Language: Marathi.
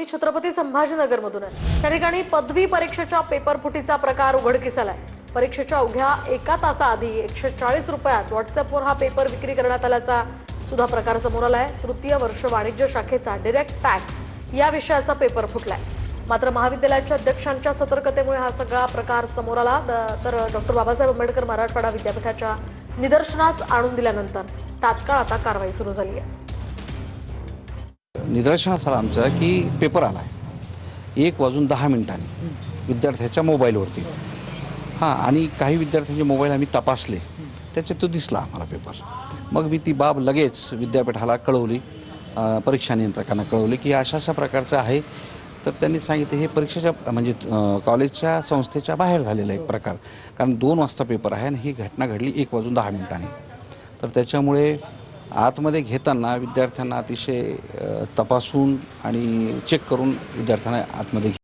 बातमी छत्रपती संभाजीनगरमधून आहे। त्या ठिकाणी पदवी परीक्षेच्या पेपर फुटीचा प्रकार उघडकीस आलाय। परीक्षेच्या अवघ्या एका तासाआधी 140 रुपयात व्हॉट्सअपवर हा पेपर विक्री करण्यात आल्याचा सुद्धा प्रकार समोर आलाय। तृतीय वर्ष वाणिज्य शाखेचा डायरेक्ट टॅक्स या विषयाचा पेपर फुटलाय। मात्र महाविद्यालयाच्या अध्यक्षांच्या सतर्कतेमुळे हा सगळा प्रकार समोर आला। तर डॉक्टर बाबासाहेब आंबेडकर मराठवाडा विद्यापीठाच्या निदर्शनास आणून दिल्यानंतर तात्काळ आता कारवाई सुरू झाली आहे। निदर्शनास आला आमचा की पेपर आला आहे 1:10 विद्यार्थ्याच्या मोबाईलवरती। आणि काही विद्यार्थ्यांचे मोबाईल आम्ही तपासले, त्याच्यात तो दिसला आम्हाला पेपर। मग मी ती बाब लगेच विद्यापीठाला कळवली, परीक्षा नियंत्रकांना कळवली की अशा प्रकारचं आहे। तर त्यांनी सांगितलं हे परीक्षेच्या म्हणजे कॉलेजच्या संस्थेच्या बाहेर झालेला एक प्रकार, कारण 2 वाजता पेपर आहे आणि ही घटना घडली 1:10। तर त्याच्यामुळे आतमध्ये घेताना विद्यार्थ्यांना अतिशय तपासून आणि चेक करून विद्यार्थ्यांना आतमध्ये